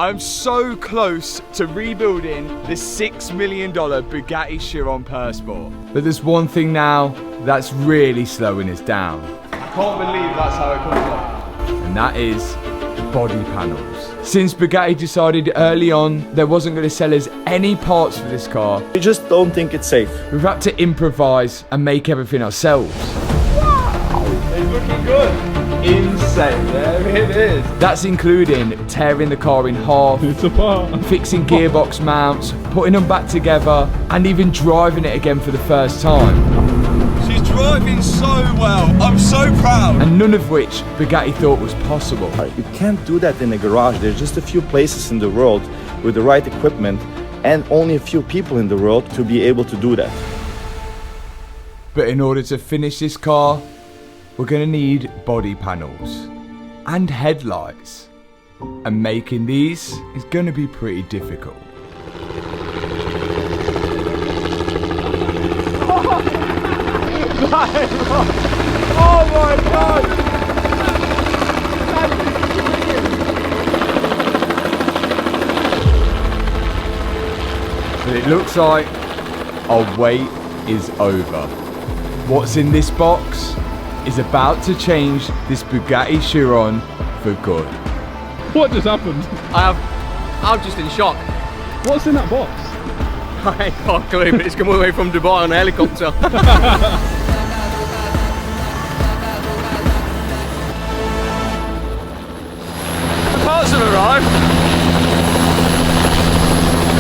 I'm so close to rebuilding this $6 million Bugatti Chiron Pur Sport. But there's one thing now that's really slowing us down. I can't believe that's how it comes up. And that is body panels. Since Bugatti decided early on there wasn't going to sell us any parts for this car, We just don't think it's safe. we've had to improvise and make everything ourselves. Wow! It's looking good. Insane, there it is. That's including tearing the car in half, It's apart. fixing gearbox mounts, putting them back together, and even driving it again for the first time. She's driving so well, I'm so proud. And none of which Bugatti thought was possible. You can't do that in a garage. There's just a few places in the world with the right equipment and only a few people in the world to be able to do that. But in order to finish this car, we're gonna need body panels and headlights. And making these is gonna be pretty difficult. Oh my god! But it looks like our wait is over. What's in this box is about to change this Bugatti Chiron for good. What just happened? I'm just in shock. What's in that box? I ain't got a clue, but it's come all the way from Dubai on a helicopter. The parts have arrived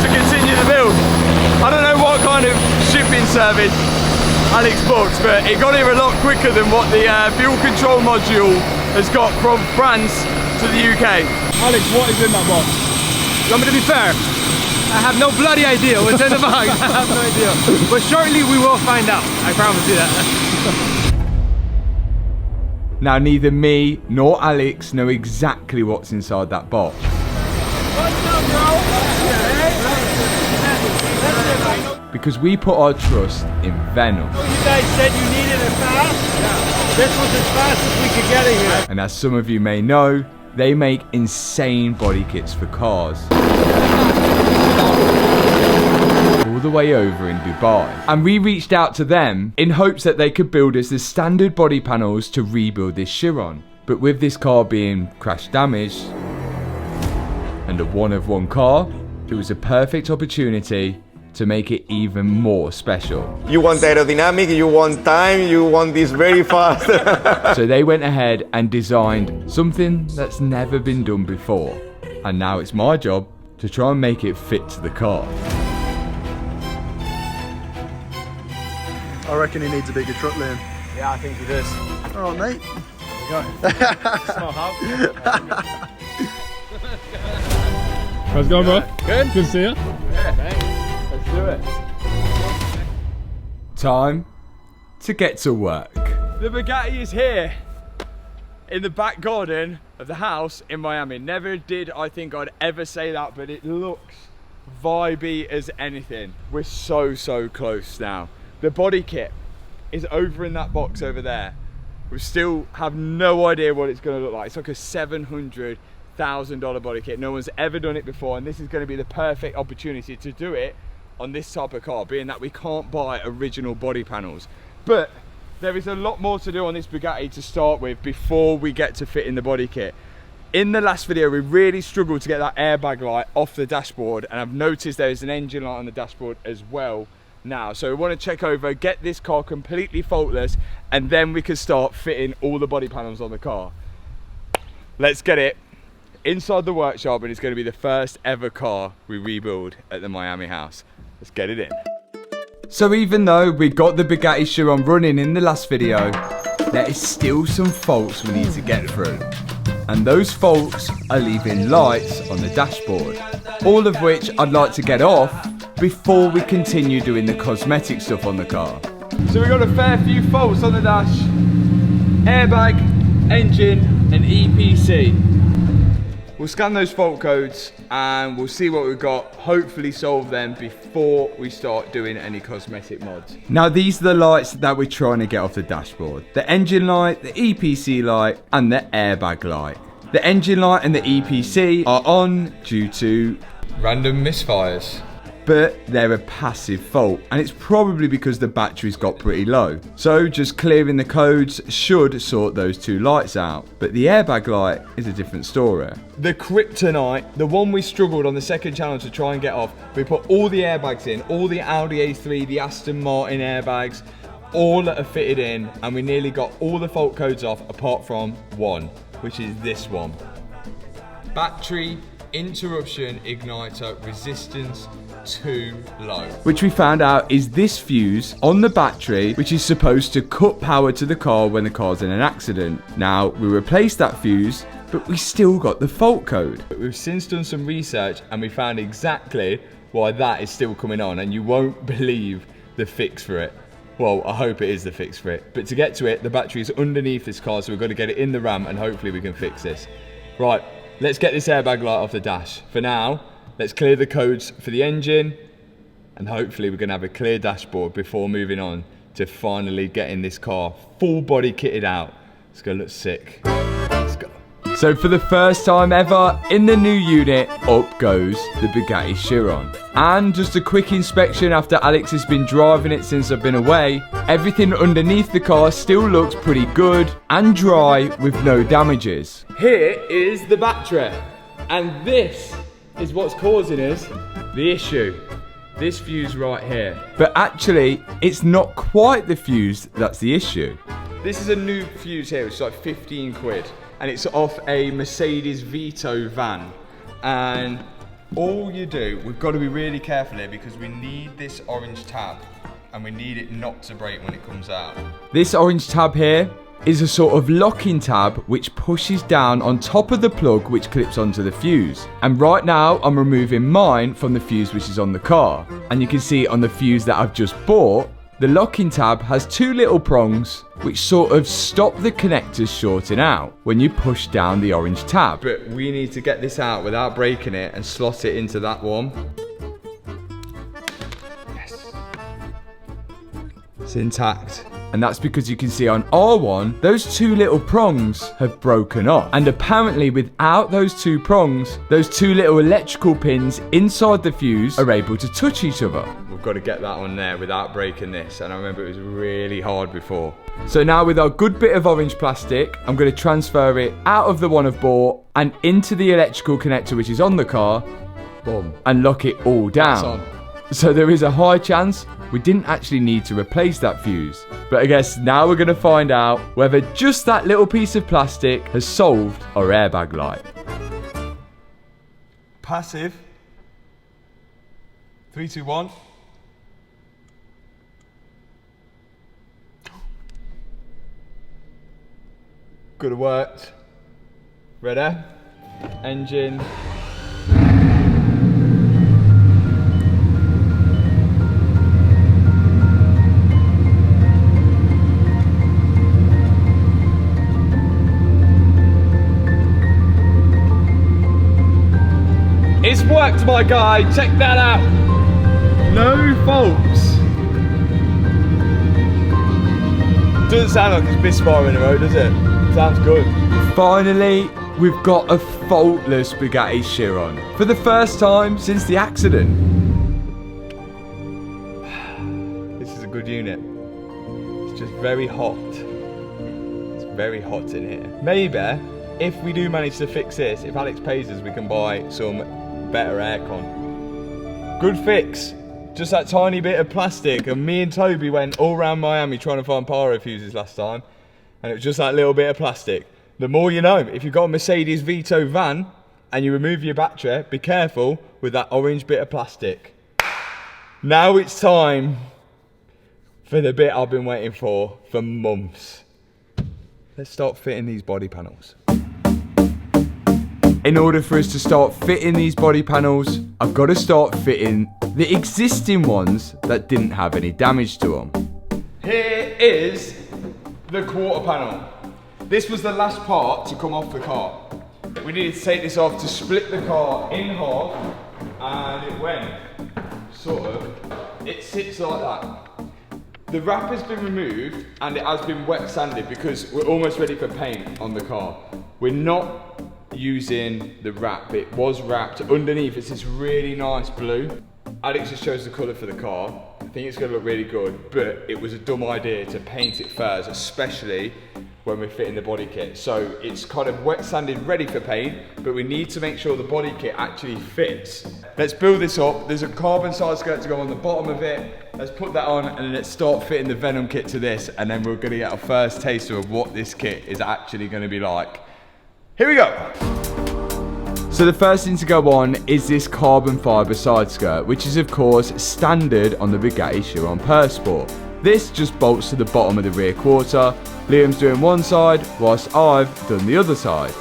to continue the build. I don't know what kind of shipping service Alex booked, but it got here a lot quicker than what the fuel control module has got from France to the UK. Alex, what is in that box? You want me to be fair? I have no bloody idea what's in the bag. I have no idea. But shortly we will find out. I promise you that. Now neither me nor Alex know exactly what's inside that box. Because we put our trust in Venuum. You guys said you needed it fast? Yeah. This was as fast as we could get it here. And as some of you may know, they make insane body kits for cars. All the way over in Dubai. And we reached out to them in hopes that they could build us the standard body panels to rebuild this Chiron. But with this car being crash damaged and a one-of-one car, it was a perfect opportunity to make it even more special. You want aerodynamic, you want time, you want this very fast. So they went ahead and designed something that's never been done before. And now it's my job to try and make it fit to the car. I reckon he needs a bigger truck, Liam. Yeah, I think he does. Oh, mate. How's it going, bro? Good. Good to see you. Yeah, thanks. Let's do it. Time to get to work. The Bugatti is here in the back garden of the house in Miami. Never did I think I'd ever say that, but it looks vibey as anything. We're so close now. The body kit is over in that box over there. We still have no idea what it's going to look like. It's like a $700,000 body kit. No one's ever done it before, and this is going to be the perfect opportunity to do it on this type of car, being that we can't buy original body panels. But there is a lot more to do on this Bugatti to start with before we get to fit in the body kit. In the last video, we really struggled to get that airbag light off the dashboard, and I've noticed there is an engine light on the dashboard as well now. So we want to check over, get this car completely faultless, and then we can start fitting all the body panels on the car. Let's get it inside the workshop, and it's going to be the first ever car we rebuild at the Miami house. Let's get it in. So even though we got the Bugatti Chiron running in the last video, there is still some faults we need to get through. And those faults are leaving lights on the dashboard, all of which I'd like to get off before we continue doing the cosmetic stuff on the car. So we got a fair few faults on the dash: airbag, engine and EPC. We'll scan those fault codes and we'll see what we've got, hopefully solve them before we start doing any cosmetic mods. Now these are the lights that we're trying to get off the dashboard: the engine light, the EPC light and the airbag light. The engine light and the EPC are on due to random misfires. But they're a passive fault, and it's probably because the battery's got pretty low. So just clearing the codes should sort those two lights out. But the airbag light is a different story. The kryptonite, the one we struggled on the second channel to try and get off, we put all the airbags in, all the Audi A3, the Aston Martin airbags, all that are fitted in, and we nearly got all the fault codes off apart from one, which is this one. Battery interruption igniter resistance too low, which we found out is this fuse on the battery, which is supposed to cut power to the car when the car's in an accident. Now we replaced that fuse, but we still got the fault code. But we've since done some research and we found exactly why that is still coming on, and you won't believe the fix for it. Well, I hope it is the fix for it, but to get to it, the battery is underneath this car, so we've got to get it in the RAM and hopefully we can fix this. Right, let's get this airbag light off the dash. For now, let's clear the codes for the engine, and hopefully we're going to have a clear dashboard before moving on to finally getting this car full body kitted out. It's going to look sick. Let's go. So for the first time ever in the new unit, up goes the Bugatti Chiron. And just a quick inspection after Alex has been driving it since I've been away. Everything underneath the car still looks pretty good and dry with no damages. Here is the battery, and this is what's causing us the issue. This fuse right here. But actually, it's not quite the fuse that's the issue. This is a new fuse here, which is like 15 quid. And it's off a Mercedes Vito van. And all you do, we've got to be really careful here because we need this orange tab and we need it not to break when it comes out. This orange tab here is a sort of locking tab which pushes down on top of the plug which clips onto the fuse. And right now I'm removing mine from the fuse which is on the car. And you can see on the fuse that I've just bought, the locking tab has two little prongs which sort of stop the connectors shorting out when you push down the orange tab. But we need to get this out without breaking it and slot it into that one. Yes. It's intact. And that's because you can see on R1, those two little prongs have broken off. And apparently without those two prongs, those two little electrical pins inside the fuse are able to touch each other. We've got to get that on there without breaking this. And I remember it was really hard before. So now with our good bit of orange plastic, I'm going to transfer it out of the one I've bought and into the electrical connector which is on the car. Boom. And lock it all down. So there is a high chance we didn't actually need to replace that fuse. But I guess now we're going to find out whether just that little piece of plastic has solved our airbag light. Passive. 3, 2, 1. Could have worked. Ready? Engine. It's worked, my guy. Check that out. No faults. Doesn't sound like it's misfiring in a row, does it? Sounds good. Finally, we've got a faultless Bugatti Chiron for the first time since the accident. This is a good unit. It's just very hot. It's very hot in here. Maybe if we do manage to fix this, if Alex pays us, we can buy some better aircon. Good fix. Just that tiny bit of plastic, and me and Toby went all around Miami trying to find pyro fuses last time, and it was just that little bit of plastic. The more you know. If you've got a Mercedes Vito van and you remove your battery, be careful with that orange bit of plastic. Now it's time for the bit I've been waiting for months. Let's start fitting these body panels. In order for us to start fitting these body panels, I've got to start fitting the existing ones that didn't have any damage to them. Here is the quarter panel. This was the last part to come off the car. We needed to take this off to split the car in half, and it went sort of, it sits like that. The wrap has been removed and it has been wet sanded because we're almost ready for paint on the car. We're not using the wrap. It was wrapped underneath. It's this really nice blue. Alex just chose the colour for the car. I think it's going to look really good, but it was a dumb idea to paint it first, especially when we're fitting the body kit. So it's kind of wet sanded, ready for paint, but we need to make sure the body kit actually fits. Let's build this up. There's a carbon side skirt to go on the bottom of it. Let's put that on and then let's start fitting the Venuum kit to this, and then we're going to get our first taster of what this kit is actually going to be like. Here we go. So the first thing to go on is this carbon fibre side skirt, which is of course standard on the Bugatti Chiron Pur Sport. This just bolts to the bottom of the rear quarter. Liam's doing one side whilst I've done the other side.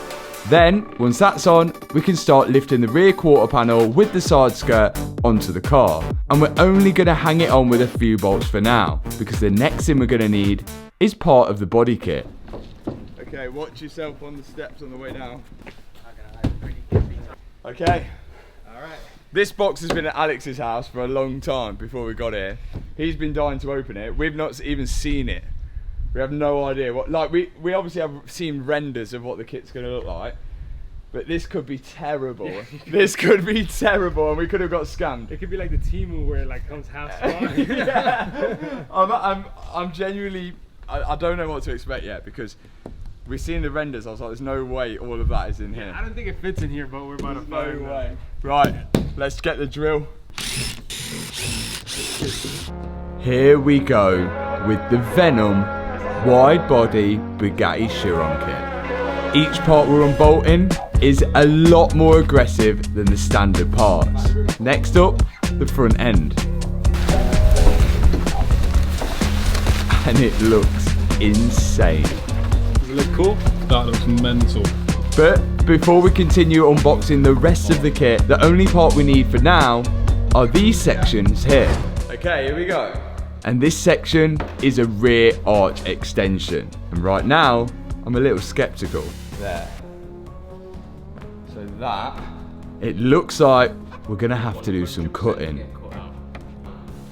Then, once that's on, we can start lifting the rear quarter panel with the side skirt onto the car. And we're only going to hang it on with a few bolts for now, because the next thing we're going to need is part of the body kit. Okay, watch yourself on the steps on the way down. Okay. Alright. This box has been at Alex's house for a long time before we got here. He's been dying to open it. We've not even seen it. We have no idea what, like we obviously have seen renders of what the kit's gonna look like, but this could be terrible. Yeah. This could be terrible and we could have got scammed. It could be like the Timu where it like comes half spot. Yeah. I'm genuinely, I don't know what to expect yet, because we've seen the renders. I was like, there's no way all of that is in here. I don't think it fits in here, but we're about to find No way. Right, let's get the drill. Here we go with the Venuum wide body Bugatti Chiron kit. Each part we're unbolting is a lot more aggressive than the standard parts. Next up, the front end. And it looks insane. Does it look cool? That looks mental. But before we continue unboxing the rest of the kit, the only part we need for now are these sections here. Okay, here we go. And this section is a rear arch extension. And right now, I'm a little skeptical. There. So that, it looks like we're gonna have to do some cutting.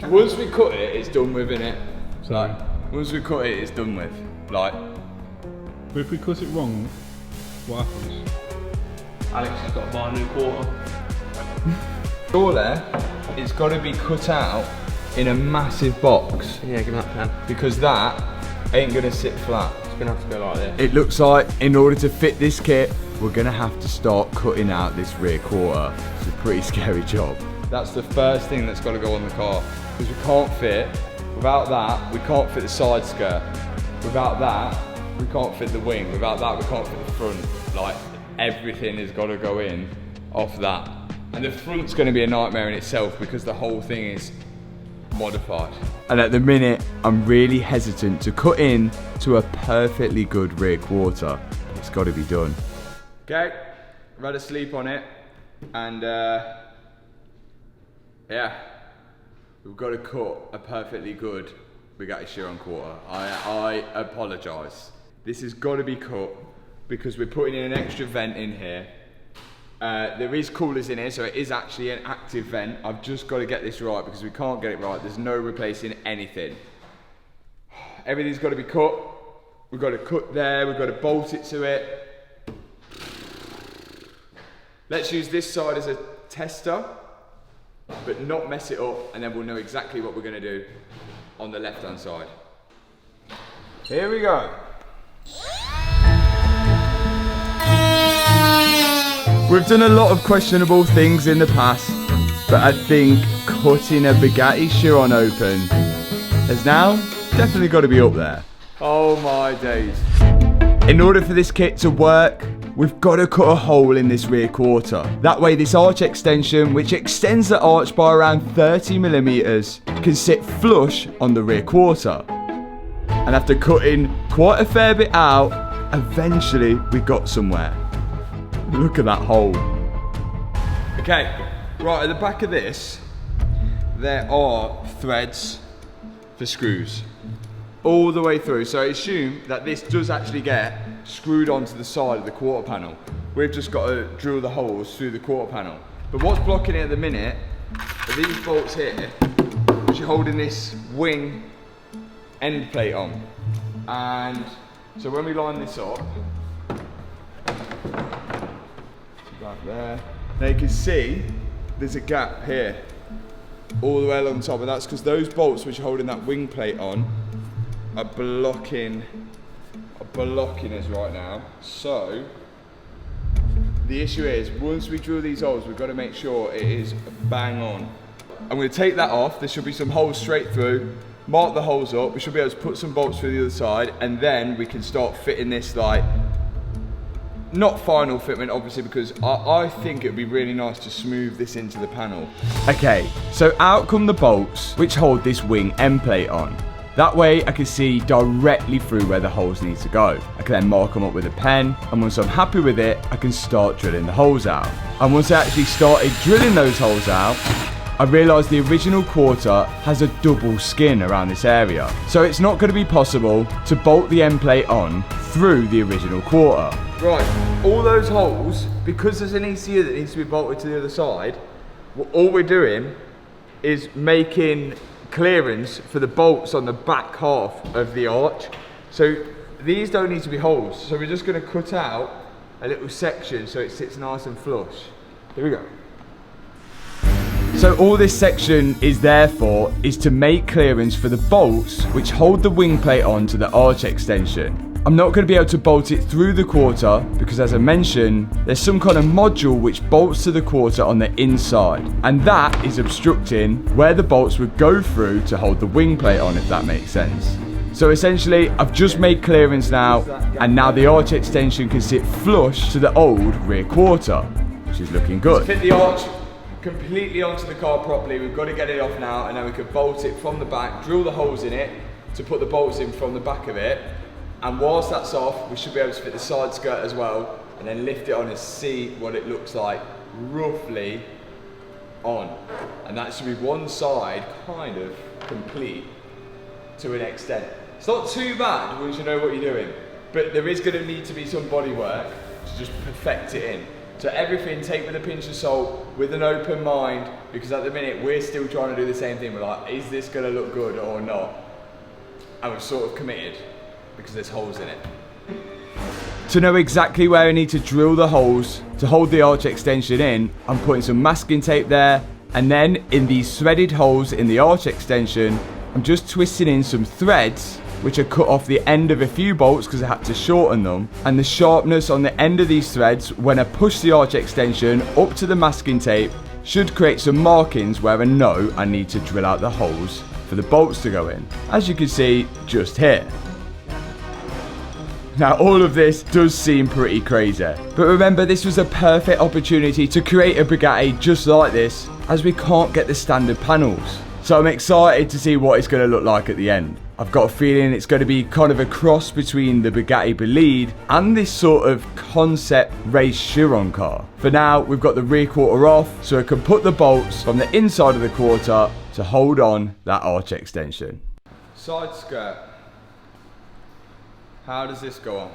Once we cut it, it's done with, innit? Like, once we cut it, it's done with. Like. But if we cut it wrong, what happens? Alex has got to buy a new quarter. All there, it's got to be cut out in a massive box. Yeah, give me that pen. Because that ain't gonna sit flat. It's gonna have to go like this. It looks like in order to fit this kit, we're gonna have to start cutting out this rear quarter. It's a pretty scary job. That's the first thing that's got to go on the car, because we can't fit. Without that, we can't fit the side skirt. Without that, we can't fit the wing. Without that, we can't fit the front. Like, everything has got to go in off that. And the front's going to be a nightmare in itself because the whole thing is modified. And at the minute, I'm really hesitant to cut in to a perfectly good rear quarter. It's got to be done. Okay, I've had a sleep on it, and yeah, we've got to cut a perfectly good Bugatti Chiron quarter. I apologise. This has got to be cut because we're putting in an extra vent in here. There is coolers in here, so it is actually an active vent. I've just got to get this right because we can't get it right. There's no replacing anything. Everything's got to be cut. We've got to cut there, we've got to bolt it to it. Let's use this side as a tester, but not mess it up, and then we'll know exactly what we're going to do on the left-hand side. Here we go. We've done a lot of questionable things in the past, but I think cutting a Bugatti Chiron open has now definitely got to be up there. Oh my days. In order for this kit to work, we've got to cut a hole in this rear quarter. That way this arch extension, which extends the arch by around 30mm, can sit flush on the rear quarter. And after cutting quite a fair bit out, eventually we got somewhere. Look at that hole. Okay, right at the back of this, there are threads for screws all the way through. So I assume that this does actually get screwed onto the side of the quarter panel. We've just got to drill the holes through the quarter panel. But what's blocking it at the minute are these bolts here, which are holding this wing end plate on. And so when we line this up, there. Now you can see there's a gap here, all the way along top, and that's because those bolts which are holding that wing plate on are blocking us right now. So the issue is, once we drill these holes, we've got to make sure it is bang on. I'm going to take that off. There should be some holes straight through. Mark the holes up. We should be able to put some bolts through the other side, and then we can start fitting this, like, not final fitment obviously, because I think it would be really nice to smooth this into the panel. Okay, so out come the bolts which hold this wing end plate on. That way I can see directly through where the holes need to go. I can then mark them up with a pen, and once I'm happy with it, I can start drilling the holes out. And once I actually started drilling those holes out, I realised the original quarter has a double skin around this area. So it's not going to be possible to bolt the end plate on through the original quarter. Right, all those holes, because there's an ECU that needs to be bolted to the other side, all we're doing is making clearance for the bolts on the back half of the arch. So these don't need to be holes. So we're just going to cut out a little section so it sits nice and flush. Here we go. So all this section is there for is to make clearance for the bolts which hold the wing plate on to the arch extension. I'm not going to be able to bolt it through the quarter because, as I mentioned, there's some kind of module which bolts to the quarter on the inside, and that is obstructing where the bolts would go through to hold the wing plate on, if that makes sense. So essentially I've just made clearance now, and now the arch extension can sit flush to the old rear quarter, which is looking good. To fit the arch completely onto the car properly, we've got to get it off now, and then we can bolt it from the back, drill the holes in it to put the bolts in from the back of it. And whilst that's off, we should be able to fit the side skirt as well, and then lift it on and see what it looks like roughly on. And that should be one side kind of complete to an extent. It's not too bad once you know what you're doing, but there is going to need to be some body work to just perfect it in. So everything take with a pinch of salt, with an open mind, because at the minute we're still trying to do the same thing. We're like, is this going to look good or not? And we've sort of committed, because there's holes in it. To know exactly where I need to drill the holes to hold the arch extension in, I'm putting some masking tape there, and then in these threaded holes in the arch extension, I'm just twisting in some threads which are cut off the end of a few bolts because I had to shorten them, and the sharpness on the end of these threads when I push the arch extension up to the masking tape should create some markings where I know I need to drill out the holes for the bolts to go in, as you can see just here. Now all of this does seem pretty crazy, but remember, this was a perfect opportunity to create a Bugatti just like this, as we can't get the standard panels. So I'm excited to see what it's going to look like at the end. I've got a feeling it's going to be kind of a cross between the Bugatti Bolide and this sort of concept race Chiron car. For now, we've got the rear quarter off, so I can put the bolts from the inside of the quarter to hold on that arch extension. Side skirt. How does this go on?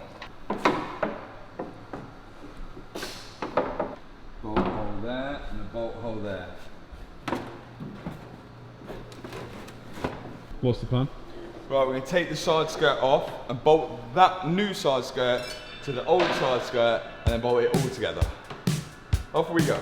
Bolt hole there and a bolt hole there. What's the plan? Right, we're going to take the side skirt off and bolt that new side skirt to the old side skirt, and then bolt it all together. Off we go.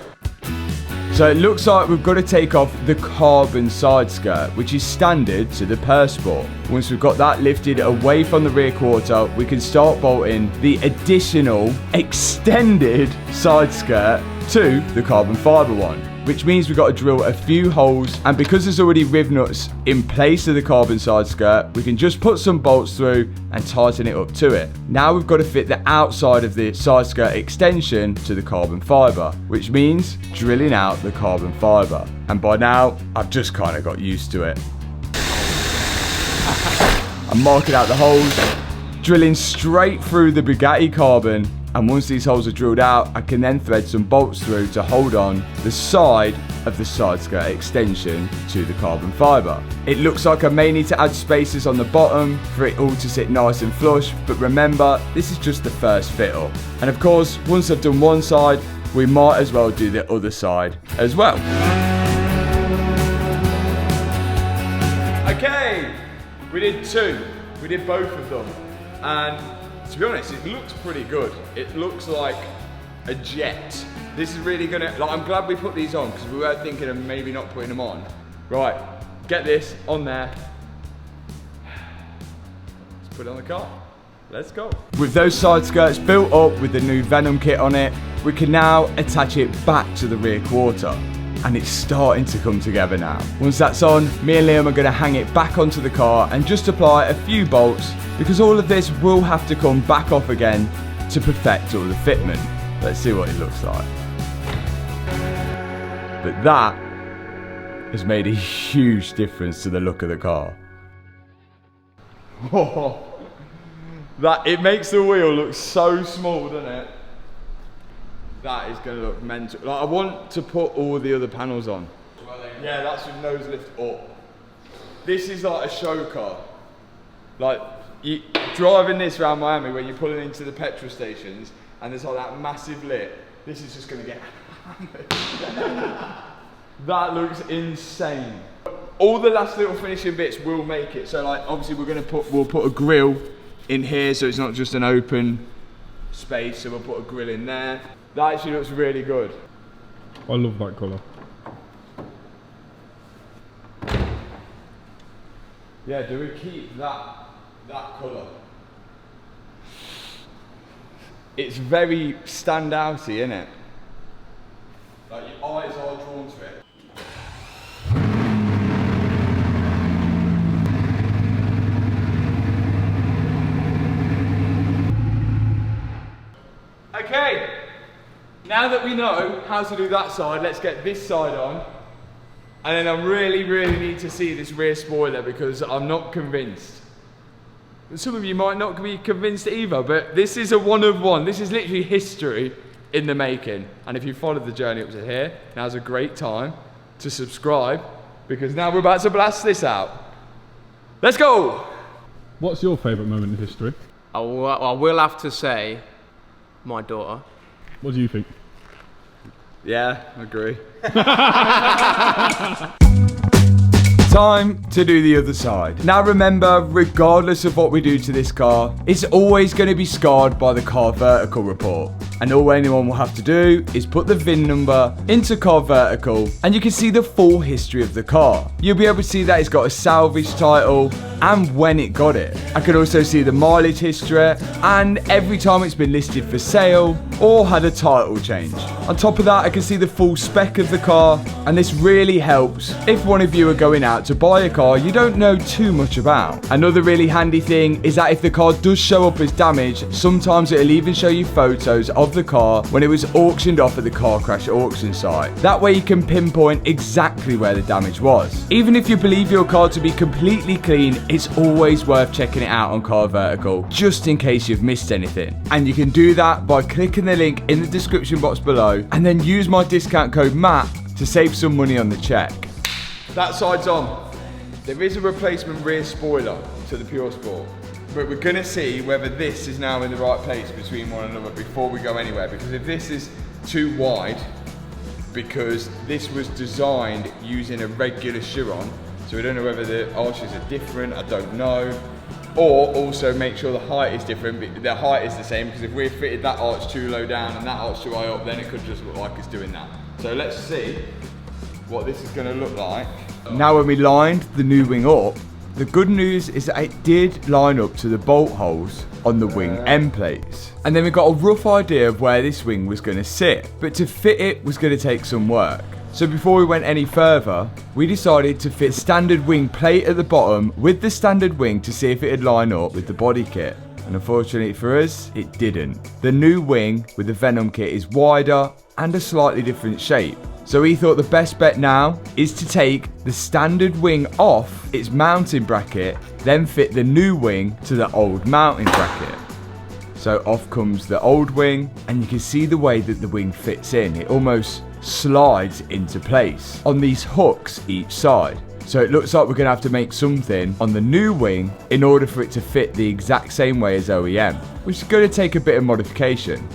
So it looks like we've got to take off the carbon side skirt, which is standard to the Pur Sport. Once we've got that lifted away from the rear quarter, we can start bolting the additional extended side skirt to the carbon fibre one, which means we've got to drill a few holes, and because there's already riv nuts in place of the carbon side skirt, we can just put some bolts through and tighten it up to it. Now we've got to fit the outside of the side skirt extension to the carbon fibre, which means drilling out the carbon fibre. And by now, I've just kind of got used to it. I'm marking out the holes, drilling straight through the Bugatti carbon, and once these holes are drilled out, I can then thread some bolts through to hold on the side of the side skirt extension to the carbon fibre. It looks like I may need to add spacers on the bottom for it all to sit nice and flush, but remember, this is just the first fit up. And of course, once I've done one side, we might as well do the other side as well. Okay, we did two. We did both of them. And to be honest, it looks pretty good. It looks like a jet This is really gonna, like, I'm glad we put these on because we were thinking of maybe not putting them on. Right, get this on there. Let's put it on the car. Let's go. With those side skirts built up with the new Venuum kit on it, we can now attach it back to the rear quarter. And it's starting to come together now. Once that's on, me and Liam are gonna hang it back onto the car and just apply a few bolts because all of this will have to come back off again to perfect all the fitment. Let's see what it looks like. But that has made a huge difference to the look of the car. Whoa. That, it makes the wheel look so small, doesn't it? That is going to look mental. Like, I want to put all the other panels on. Yeah, that's with nose lift up. This is like a show car. Like, you driving this around Miami when you're pulling into the petrol stations and there's like that massive lip. This is just going to get hammered. That looks insane. All the last little finishing bits will make it. So like, obviously we'll put a grill in here so it's not just an open space. So we'll put a grill in there. That actually looks really good. I love that colour. Yeah, do we keep that colour? It's very standouty, isn't it? Like your eyes are drawn to it. Okay, now that we know how to do that side, let's get this side on. And then I really need to see this rear spoiler because I'm not convinced. Some of you might not be convinced either, but this is a one of one. This is literally history in the making. And if you followed the journey up to here, now's a great time to subscribe because now we're about to blast this out. Let's go! What's your favourite moment in history? I will have to say, my daughter. What do you think? Yeah, I agree. Time to do the other side. Now remember, regardless of what we do to this car, it's always going to be scarred by the car vertical report. And all anyone will have to do is put the VIN number into car vertical and you can see the full history of the car. You'll be able to see that it's got a salvage title and when it got it. I can also see the mileage history and every time it's been listed for sale or had a title change. On top of that, I can see the full spec of the car, and this really helps if one of you are going out to buy a car you don't know too much about. Another really handy thing is that if the car does show up as damaged, sometimes it'll even show you photos of the car when it was auctioned off at the car crash auction site. That way you can pinpoint exactly where the damage was. Even if you believe your car to be completely clean, it's always worth checking it out on Car Vertical, just in case you've missed anything. And you can do that by clicking the link in the description box below and then use my discount code MATT to save some money on the check. That side's on. There is a replacement rear spoiler to the Pure Sport, but we're gonna see whether this is now in the right place between one another before we go anywhere, because if this is too wide, because this was designed using a regular Chiron, so we don't know whether the arches are different, I don't know. Or also make sure the height is different, the height is the same, because if we fitted that arch too low down and that arch too high up, then it could just look like it's doing that. So let's see what this is gonna look like. Now when we lined the new wing up, the good news is that it did line up to the bolt holes on the wing end plates. And then we got a rough idea of where this wing was gonna sit, but to fit it was gonna take some work. So before we went any further, we decided to fit standard wing plate at the bottom with the standard wing to see if it'd line up with the body kit. And unfortunately for us, it didn't. The new wing with the Venuum kit is wider and a slightly different shape. So we thought the best bet now is to take the standard wing off its mounting bracket, then fit the new wing to the old mounting bracket. So off comes the old wing, and you can see the way that the wing fits in. It almost slides into place on these hooks each side. So it looks like we're gonna have to make something on the new wing in order for it to fit the exact same way as OEM, which is gonna take a bit of modification.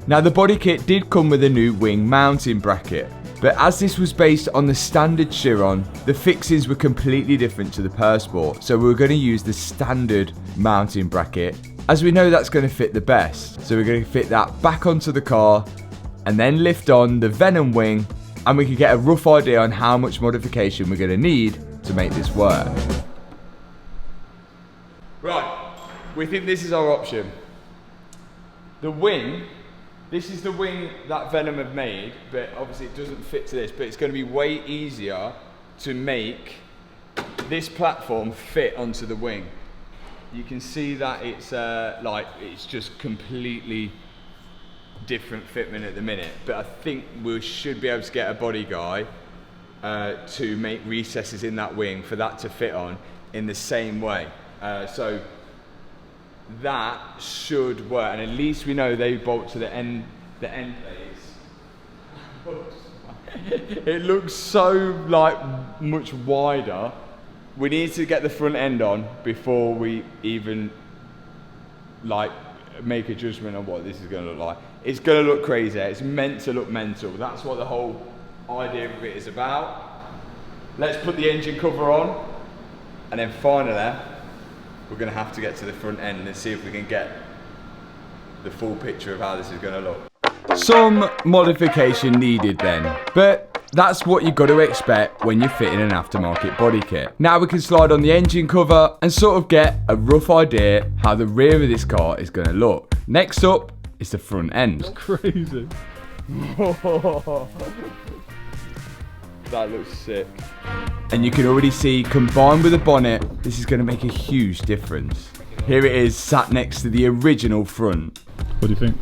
Now the body kit did come with a new wing mounting bracket, but as this was based on the standard Chiron, the fixings were completely different to the Pur Sport, so we were gonna use the standard mounting bracket, as we know that's gonna fit the best. So we're gonna fit that back onto the car and then lift on the Venuum wing, and we can get a rough idea on how much modification we're going to need to make this work. Right, we think this is our option. The wing, this is the wing that Venuum have made, but obviously it doesn't fit to this, but it's going to be way easier to make this platform fit onto the wing. You can see that it's it's just completely different fitment at the minute, but I think we should be able to get a body guy to make recesses in that wing for that to fit on in the same way. So that should work, and at least we know they bolt to the end plates. It looks so much wider. We need to get the front end on before we even make a judgment on what this is going to look like. It's going to look crazy. It's meant to look mental. That's what the whole idea of it is about. Let's put the engine cover on, and then finally we're going to have to get to the front end and see if we can get the full picture of how this is going to look. Some modification needed then, but that's what you've got to expect when you're fitting an aftermarket body kit. Now we can slide on the engine cover and sort of get a rough idea how the rear of this car is going to look. Next up is the front end. Crazy. That looks sick. And you can already see, combined with the bonnet, this is going to make a huge difference. Here it is, sat next to the original front. What do you think?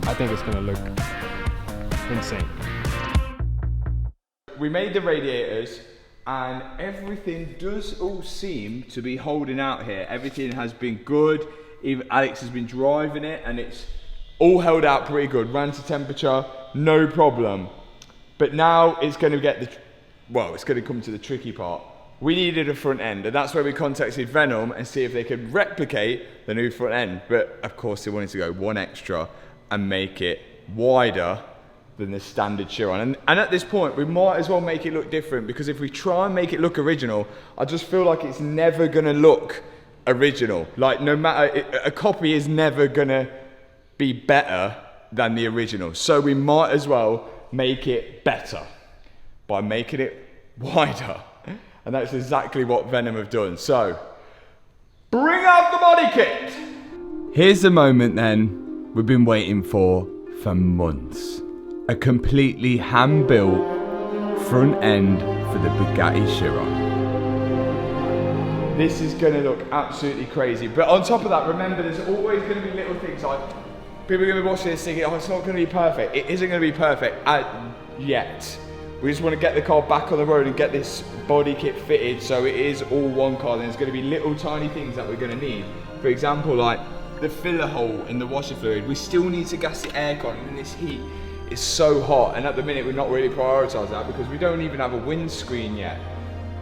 I think it's going to look insane. We made the radiators, and everything does all seem to be holding out here. Everything has been good. Even Alex has been driving it, and it's all held out pretty good. Ran to temperature, no problem. But now it's going to get it's going to come to the tricky part. We needed a front end, and that's where we contacted Venuum and see if they could replicate the new front end. But of course they wanted to go one extra and make it wider than the standard Chiron. And at this point, we might as well make it look different, because if we try and make it look original, I just feel like it's never gonna look original. Like, no matter, a copy is never gonna be better than the original. So we might as well make it better by making it wider. And that's exactly what Venuum have done. So, bring out the body kit! Here's the moment then we've been waiting for months. A completely hand-built front end for the Bugatti Chiron. This is going to look absolutely crazy. But on top of that, remember, there's always going to be little things like, people are going to be watching this thinking, oh, it's not going to be perfect. It isn't going to be perfect yet. We just want to get the car back on the road and get this body kit fitted so it is all one car. And there's going to be little tiny things that we're going to need. For example, like the filler hole in the washer fluid. We still need to gas the aircon in this heat. It's so hot, and at the minute we're not really prioritising that because we don't even have a windscreen yet.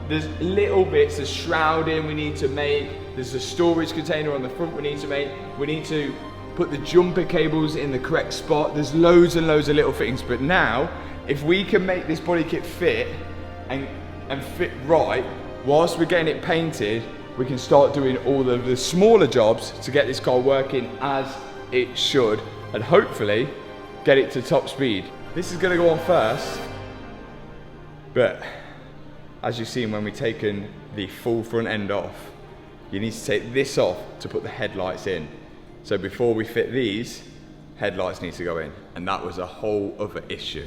There's little bits, there's shrouding we need to make, there's a storage container on the front we need to make, we need to put the jumper cables in the correct spot. There's loads and loads of little fittings, but now, if we can make this body kit fit and fit right, whilst we're getting it painted, we can start doing all of the smaller jobs to get this car working as it should, and hopefully get it to top speed. This is going to go on first, but as you've seen when we've taken the full front end off, you need to take this off to put the headlights in. So before we fit these, headlights need to go in, and that was a whole other issue.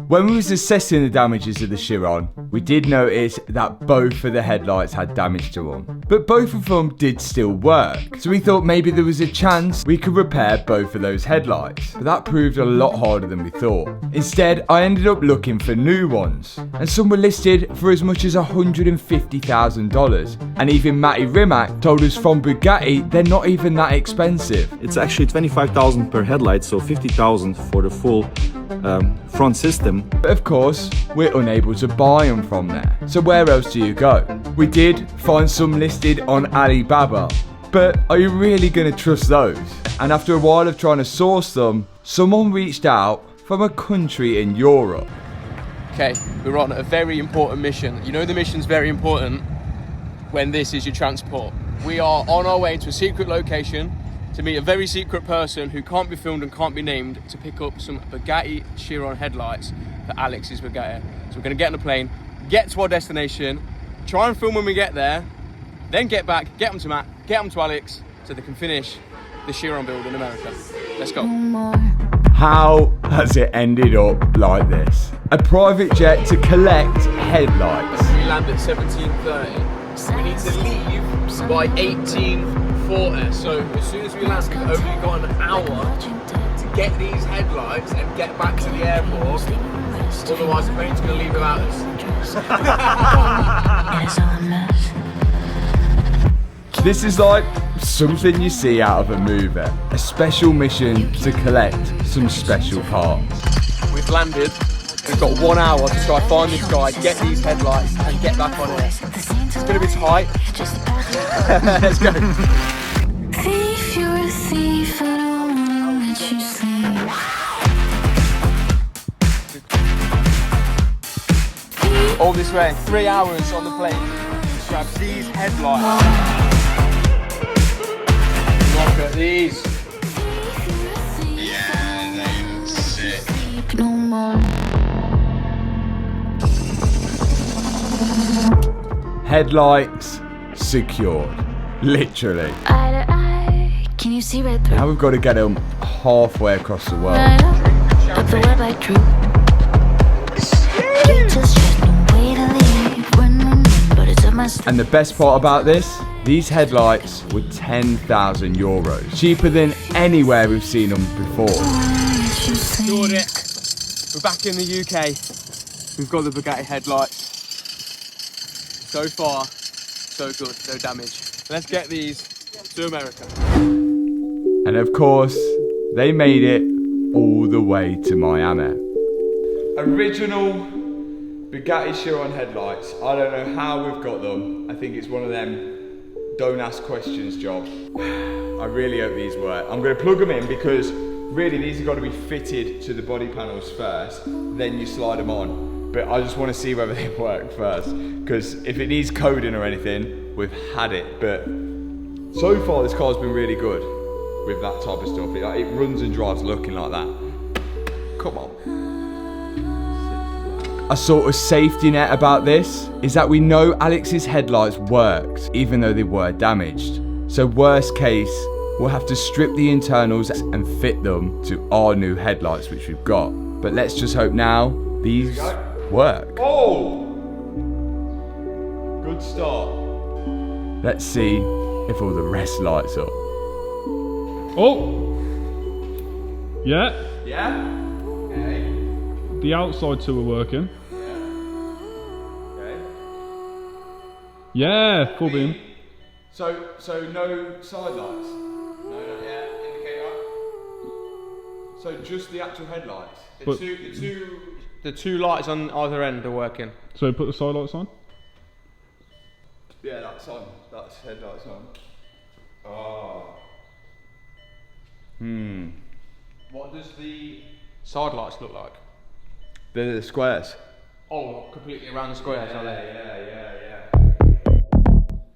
When we was assessing the damages of the Chiron, we did notice that both of the headlights had damage to them, but both of them did still work. So we thought maybe there was a chance we could repair both of those headlights, but that proved a lot harder than we thought. Instead, I ended up looking for new ones, and some were listed for as much as $150,000. And even Matty Rimac told us from Bugatti they're not even that expensive. It's actually $25,000 per headlight, so $50,000 for the full front system. But of course, we're unable to buy them from there. So where else do you go? We did find some listed on Alibaba, but are you really going to trust those? And after a while of trying to source them, someone reached out from a country in Europe. Okay, we're on a very important mission. You know the mission's very important when this is your transport. We are on our way to a secret location to to meet a very secret person who can't be filmed and can't be named to pick up some Bugatti Chiron headlights for Alex's Bugatti. So we're going to get on the plane, get to our destination, try and film when we get there, then get back, get them to Matt, get them to Alex, so they can finish the Chiron build in America. Let's go. How has it ended up like this? A private jet to collect headlights. We land at 17:30. We need to leave by 18:40. So as soon as we land, we've only got an hour to get these headlights and get back to the airport. Otherwise, the plane's going to leave without us. This is like something you see out of a movie. A special mission to collect some special parts. We've landed. We've got 1 hour to try and find this guy, get these headlights, and get back on air. It's going to be tight. Let's go. Thief, you're a thief, I don't wanna let you sleep. All this way, 3 hours on the plane to grab these headlights. Look at these. Yeah, they look sick. No more. Headlights secured. Literally. Eye to eye, can you see right through? Now we've got to get them halfway across the world. Right up, but the web I drew. Just no way to leave. Run, but it's up my sleeve. And the best part about this, these headlights were 10,000 euros. Cheaper than anywhere we've seen them before. Secured it. We're back in the UK. We've got the Bugatti headlights. So far, so good, no damage. Let's get these to America. And of course, they made it all the way to Miami. Original Bugatti Chiron headlights. I don't know how we've got them. I think it's one of them don't ask questions job. I really hope these work. I'm going to plug them in because really these have got to be fitted to the body panels first, then you slide them on. But I just want to see whether they work first, because if it needs coding or anything, we've had it. But so far this car's been really good with that type of stuff. It runs and drives looking like that. Come on. A sort of safety net about this is that we know Alex's headlights worked, even though they were damaged. So worst case, we'll have to strip the internals and fit them to our new headlights, which we've got. But let's just hope now these work. Oh! Good start. Let's see if all the rest lights up. Oh! Yeah, Yeah? Okay. the outside two are working. Okay. Yeah, full beam. So no side lights? No, not yet. Indicator. So just the actual headlights? But- The two lights on either end are working. So put the side lights on. Yeah, that's on. That's headlights on. Oh. What does the side lights look like? They're the squares. Oh, completely around the squares, are they? Yeah.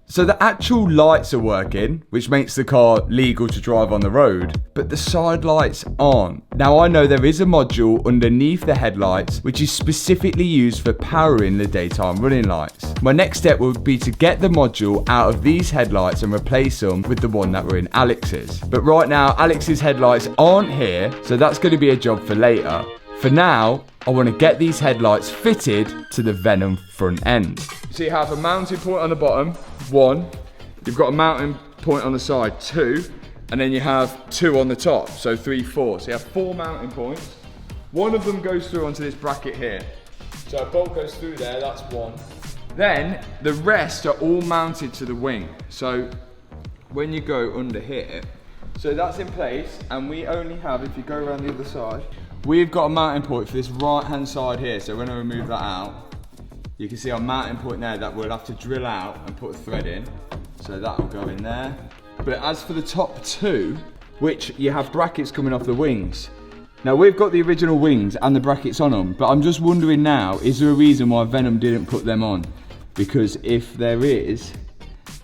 So the actual lights are working, which makes the car legal to drive on the road, but the side lights aren't. Now I know there is a module underneath the headlights which is specifically used for powering the daytime running lights. My next step would be to get the module out of these headlights and replace them with the one that were in Alex's. But right now Alex's headlights aren't here, so that's going to be a job for later. For now, I want to get these headlights fitted to the Venuum front end. So you have a mounting point on the bottom, 1. You've got a mounting point on the side, 2. And then you have 2 on the top, so 3, 4. So you have 4 mounting points. One of them goes through onto this bracket here. So a bolt goes through there, that's 1. Then the rest are all mounted to the wing. So when you go under here, so that's in place, and we only have, if you go around the other side, we've got a mounting point for this right hand side here. So when I remove that out, you can see our mounting point there that we'll have to drill out and put a thread in. So that will go in there. But as for the top 2, which you have brackets coming off the wings. Now we've got the original wings and the brackets on them, but I'm just wondering now, is there a reason why Venuum didn't put them on? Because if there is,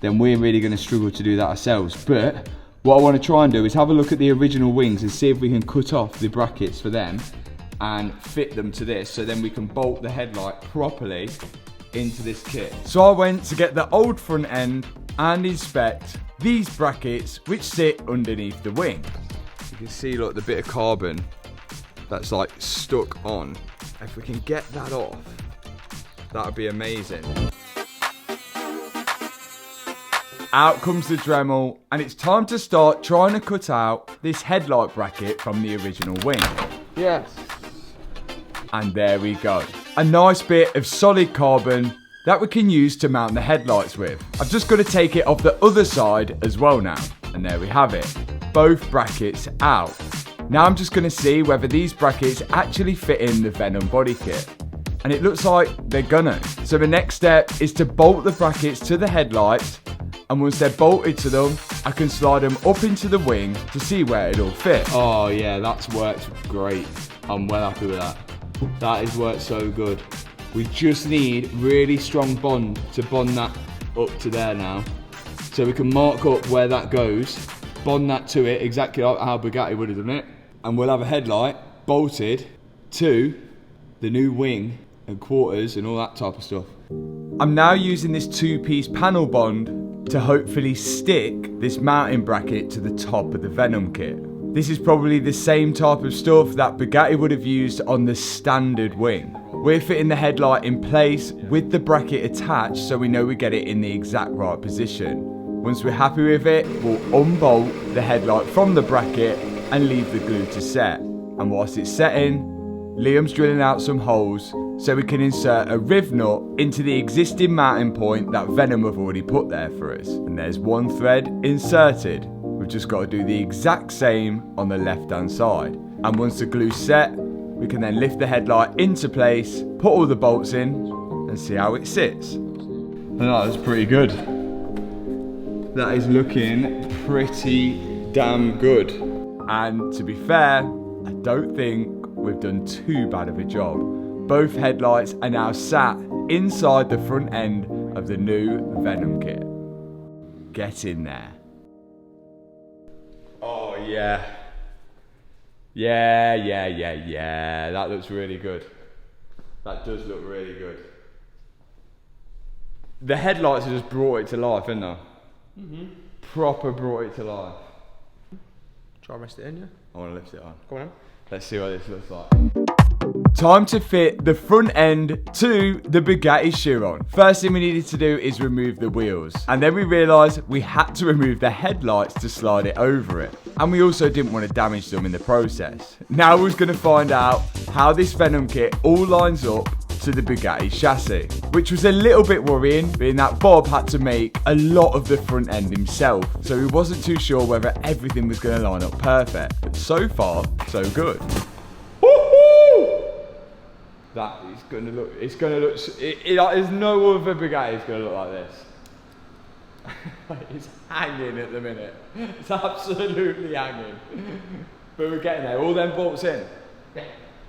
then we're really going to struggle to do that ourselves. But what I want to try and do is have a look at the original wings and see if we can cut off the brackets for them and fit them to this, so then we can bolt the headlight properly into this kit. So I went to get the old front end and inspect these brackets which sit underneath the wing. You can see, look, the bit of carbon that's like stuck on. If we can get that off, that would be amazing. Out comes the Dremel, and it's time to start trying to cut out this headlight bracket from the original wing. Yes. And there we go. A nice bit of solid carbon that we can use to mount the headlights with. I've just got to take it off the other side as well now. And there we have it. Both brackets out. Now I'm just going to see whether these brackets actually fit in the Venuum body kit. And it looks like they're gonna. So the next step is to bolt the brackets to the headlights, and once they're bolted to them, I can slide them up into the wing to see where it'll fit. Oh yeah, that's worked great. I'm well happy with that. That has worked so good. We just need really strong bond to bond that up to there now. So we can mark up where that goes, bond that to it exactly like how Bugatti would have done it. And we'll have a headlight bolted to the new wing and quarters and all that type of stuff. I'm now using this 2-piece panel bond to hopefully stick this mounting bracket to the top of the Venuum kit. This is probably the same type of stuff that Bugatti would have used on the standard wing. We're fitting the headlight in place with the bracket attached, so we know we get it in the exact right position. Once we're happy with it, we'll unbolt the headlight from the bracket and leave the glue to set. And whilst it's setting, Liam's drilling out some holes so we can insert a riv nut into the existing mounting point that Venuum have already put there for us. And there's one thread inserted. We've just got to do the exact same on the left hand side. And once the glue's set, we can then lift the headlight into place, put all the bolts in and see how it sits. No, that's pretty good. That is looking pretty damn good. And to be fair, I don't think we've done too bad of a job. Both headlights are now sat inside the front end of the new Venuum kit. Get in there. Oh yeah. Yeah. That looks really good. That does look really good. The headlights have just brought it to life, haven't they? Mm-hmm. Proper brought it to life. Try and rest it in, yeah? I want to lift it on. Come on. Let's see what this looks like. Time to fit the front end to the Bugatti Chiron. First thing we needed to do is remove the wheels. And then we realised we had to remove the headlights to slide it over it. And we also didn't want to damage them in the process. Now we're going to find out how this Venuum kit all lines up to the Bugatti chassis, which was a little bit worrying, being that Bob had to make a lot of the front end himself, so he wasn't too sure whether everything was going to line up perfect. But so far, so good. Woohoo! That is going to look, it's going to look, there's no other Bugatti is going to look like this. It's hanging at the minute. It's absolutely hanging. But we're getting there. All them bolts in. Yeah.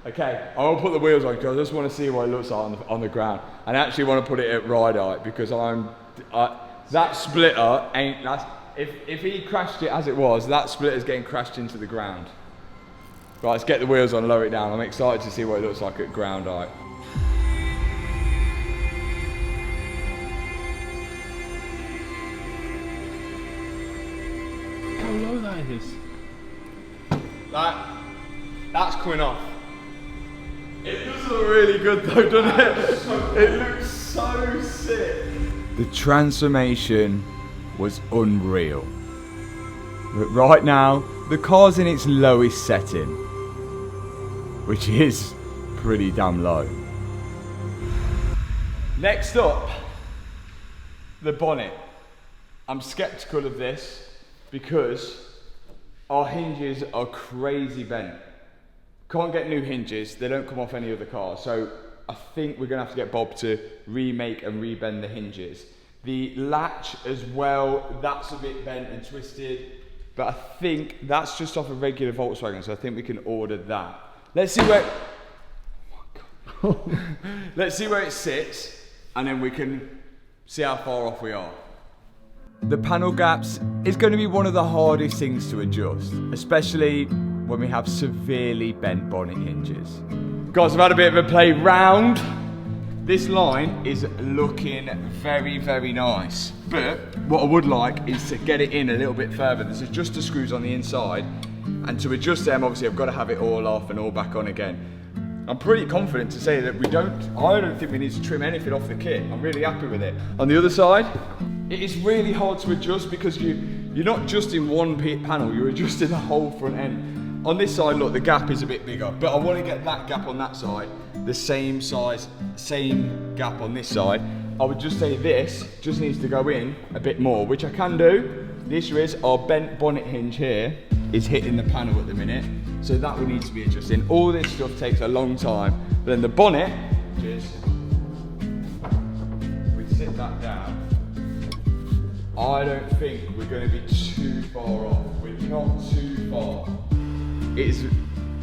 Okay, I want to put the wheels on because I just want to see what it looks like on the ground. And I actually want to put it at ride height because that splitter ain't, if he crashed it as it was, that splitter's getting crashed into the ground. Right, let's get the wheels on, lower it down. I'm excited to see what it looks like at ground height. Look how low that is. That's coming off. It does look really good though, doesn't it? It looks so sick. The transformation was unreal. But right now, the car's in its lowest setting, which is pretty damn low. Next up, the bonnet. I'm skeptical of this because our hinges are crazy bent. Can't get new hinges, they don't come off any other car. So I think we're gonna have to get Bob to remake and rebend the hinges. The latch as well, that's a bit bent and twisted, but I think that's just off a regular Volkswagen, so I think we can order that. Let's see where, oh my God. Let's see where it sits, and then we can see how far off we are. The panel gaps is going to be one of the hardest things to adjust, especially when we have severely bent bonnet hinges. Guys, I've had a bit of a play round. This line is looking very, very nice. But what I would like is to get it in a little bit further. There's adjuster screws on the inside. And to adjust them, obviously I've got to have it all off and all back on again. I'm pretty confident to say that I don't think we need to trim anything off the kit. I'm really happy with it. On the other side, it is really hard to adjust because you're not adjusting one panel, you're adjusting the whole front end. On this side, look, the gap is a bit bigger, but I want to get that gap on that side, the same size, same gap on this side. I would just say this just needs to go in a bit more, which I can do. The issue is our bent bonnet hinge here is hitting the panel at the minute, so that will need to be adjusted. All this stuff takes a long time, but then the bonnet, just we sit that down. I don't think we're going to be too far off. We're not too far.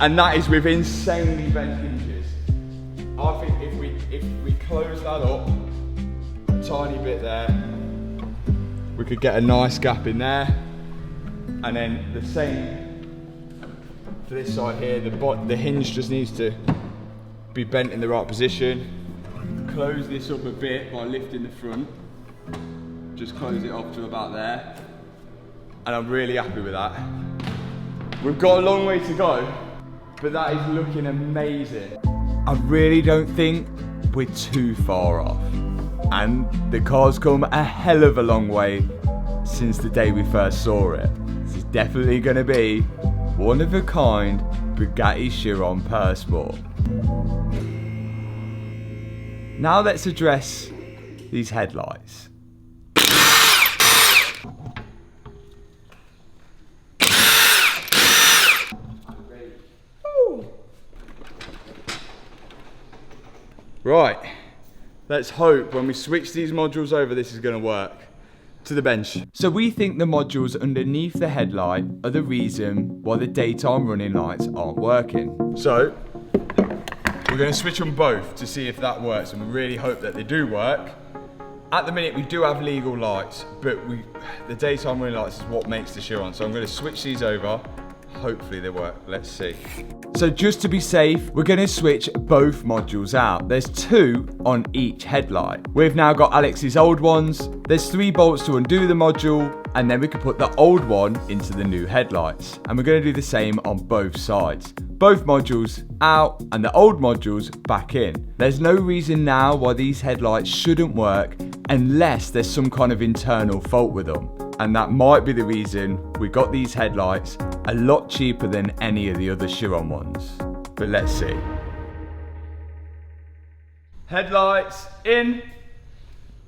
And that is with insanely bent hinges. I think if we close that up a tiny bit there, we could get a nice gap in there. And then the same for this side here, the hinge just needs to be bent in the right position. Close this up a bit by lifting the front. Just close it up to about there. And I'm really happy with that. We've got a long way to go, but that is looking amazing. I really don't think we're too far off. And the car's come a hell of a long way since the day we first saw it. This is definitely going to be one of a kind Bugatti Chiron Pur Sport. Now let's address these headlights. Right, let's hope when we switch these modules over this is going to work. To the bench. So we think the modules underneath the headlight are the reason why the daytime running lights aren't working. So we're going to switch them both to see if that works, and we really hope that they do work. At the minute we do have legal lights, but the daytime running lights is what makes the Chiron. So I'm going to switch these over. Hopefully they work. Let's see. So just to be safe, we're going to switch both modules out. There's 2 on each headlight. We've now got Alex's old ones. There's 3 bolts to undo the module, and then we can put the old one into the new headlights. And we're going to do the same on both sides. Both modules out and the old modules back in. There's no reason now why these headlights shouldn't work unless there's some kind of internal fault with them. And that might be the reason we got these headlights a lot cheaper than any of the other Chiron ones. But let's see. Headlights in.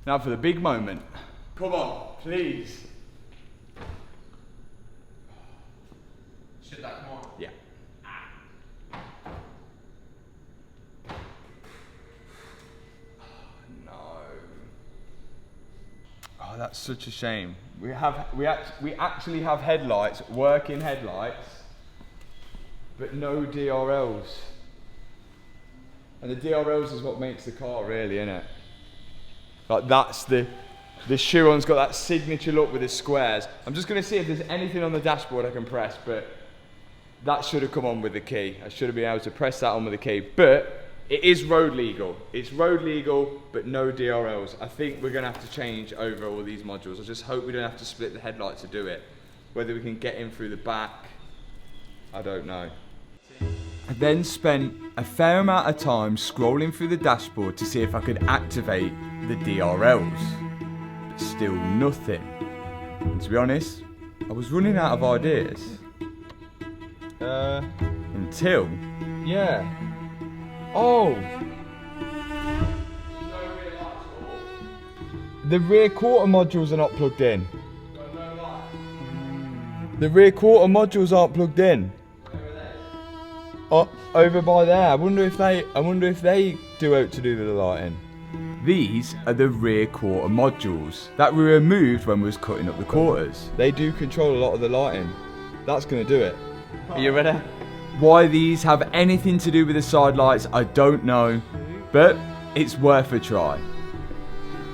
Now for the big moment. Come on, please. Should that come on? Yeah. No. Oh, that's such a shame. We actually have headlights, working headlights, but no DRLs. And the DRLs is what makes the car really, isn't it? Like that's the Chiron's got that signature look with the squares. I'm just gonna see if there's anything on the dashboard I can press, but that should have come on with the key. I should have been able to press that on with the key, but it is road legal. It's road legal, but no DRLs. I think we're gonna have to change over all these modules. I just hope we don't have to split the headlight to do it. Whether we can get in through the back, I don't know. I then spent a fair amount of time scrolling through the dashboard to see if I could activate the DRLs. But still nothing. And to be honest, I was running out of ideas. Until, yeah. Oh! The rear quarter modules are not plugged in. The rear quarter modules aren't plugged in. Over by there. I wonder if they do out to do the lighting. These are the rear quarter modules that we removed when we was cutting up the quarters. They do control a lot of the lighting. That's gonna do it. Are you ready? Why these have anything to do with the side lights, I don't know, but it's worth a try.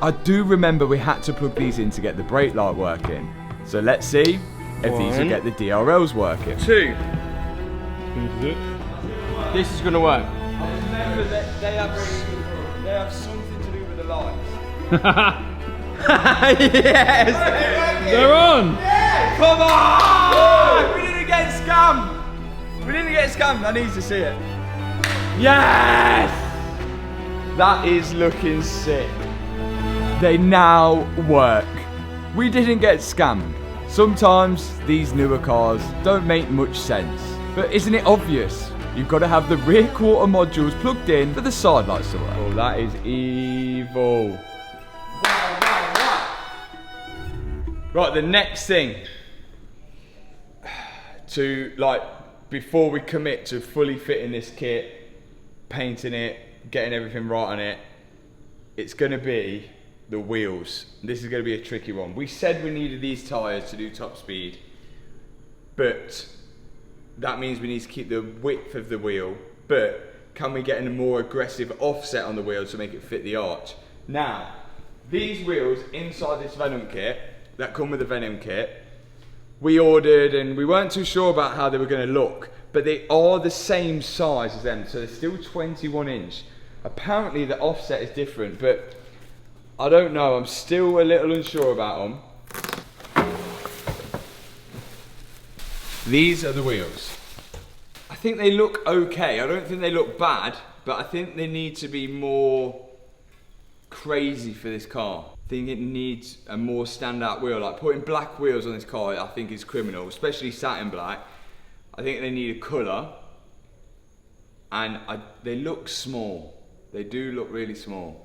I do remember we had to plug these in to get the brake light working. So let's see if these will get the DRLs working. 2. This is it. This is gonna work. Remember that they have something to do with the lights. Yes! They're on! Come on! We didn't get scammed! We didn't get scammed, I need to see it. Yes! That is looking sick. They now work. We didn't get scammed. Sometimes these newer cars don't make much sense. But isn't it obvious? You've got to have the rear quarter modules plugged in for the side lights to work. Oh, that is evil. Wow, wow, wow. Right, the next thing to, like, before we commit to fully fitting this kit, painting it, getting everything right on it, it's going to be the wheels. This is going to be a tricky one. We said we needed these tyres to do top speed, but that means we need to keep the width of the wheel, but can we get a more aggressive offset on the wheel to make it fit the arch? Now, these wheels inside this Venuum kit, that come with the Venuum kit, we ordered and we weren't too sure about how they were going to look, but they are the same size as them, so they're still 21 inch. Apparently the offset is different, but I don't know, I'm still a little unsure about them. These are the wheels. I think they look okay. I don't think they look bad, but I think they need to be more crazy for this car. I think it needs a more standout wheel. Like putting black wheels on this car, I think is criminal, especially satin black. I think they need a colour, and they look small. They do look really small.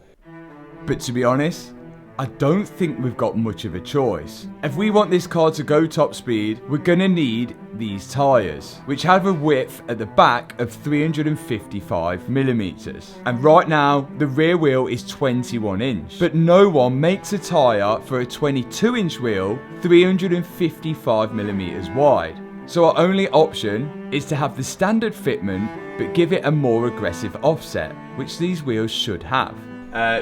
But to be honest, I don't think we've got much of a choice. If we want this car to go top speed, we're gonna need these tyres, which have a width at the back of 355mm. And right now, the rear wheel is 21 inch. But no one makes a tyre for a 22 inch wheel 355mm wide. So our only option is to have the standard fitment, but give it a more aggressive offset, which these wheels should have.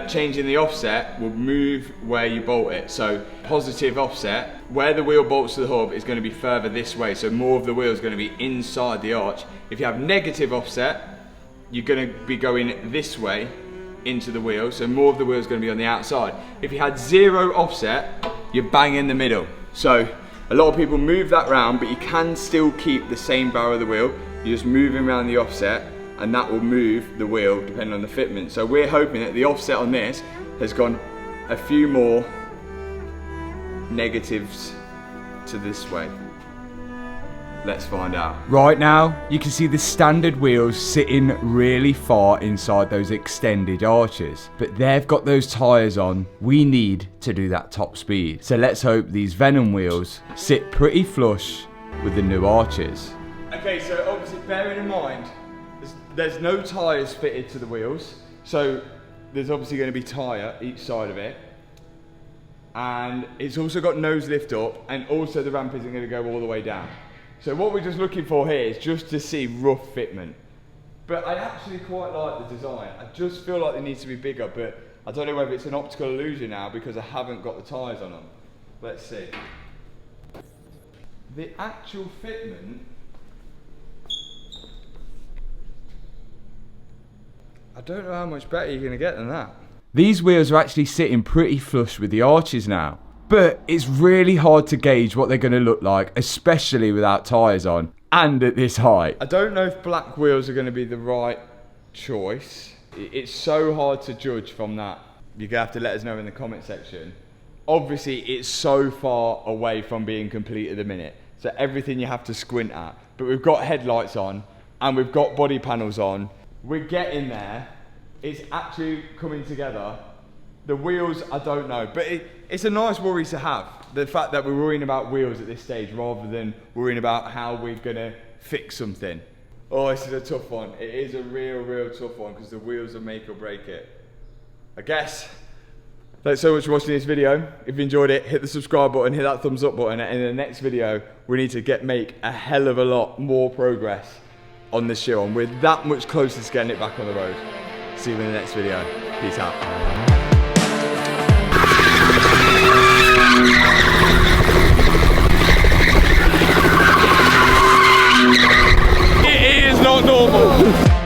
Changing the offset will move where you bolt it. So positive offset, where the wheel bolts to the hub is going to be further this way, so more of the wheel is going to be inside the arch. If you have negative offset, you're going to be going this way into the wheel, so more of the wheel is going to be on the outside. If you had zero offset, you're bang in the middle. So a lot of people move that round, but you can still keep the same barrel of the wheel. You're just moving around the offset, and that will move the wheel depending on the fitment. So we're hoping that the offset on this has gone a few more negatives to this way. Let's find out. Right now, you can see the standard wheels sitting really far inside those extended arches, but they've got those tyres on. We need to do that top speed. So let's hope these Venuum wheels sit pretty flush with the new arches. Okay, so obviously bearing in mind, there's no tyres fitted to the wheels, so there's obviously going to be tyre each side of it, and it's also got nose lift up, and also the ramp isn't going to go all the way down. So what we're just looking for here is just to see rough fitment. But I actually quite like the design. I just feel like they need to be bigger, but I don't know whether it's an optical illusion now because I haven't got the tyres on them. Let's see. The actual fitment, I don't know how much better you're going to get than that. These wheels are actually sitting pretty flush with the arches now, but it's really hard to gauge what they're going to look like, especially without tyres on and at this height. I don't know if black wheels are going to be the right choice. It's so hard to judge from that. You're going to have to let us know in the comment section. Obviously, it's so far away from being complete at the minute, so everything you have to squint at. But we've got headlights on and we've got body panels on. We're getting there. It's actually coming together. The wheels, I don't know, but it's a nice worry to have. The fact that we're worrying about wheels at this stage rather than worrying about how we're gonna fix something. Oh, this is a tough one. It is a real tough one because the wheels will make or break it. I guess. Thanks so much for watching this video. If you enjoyed it, hit the subscribe button, hit that thumbs up button, and in the next video, we need to make a hell of a lot more progress on this Chiron. We're that much closer to getting it back on the road. See you in the next video. Peace out. It is not normal.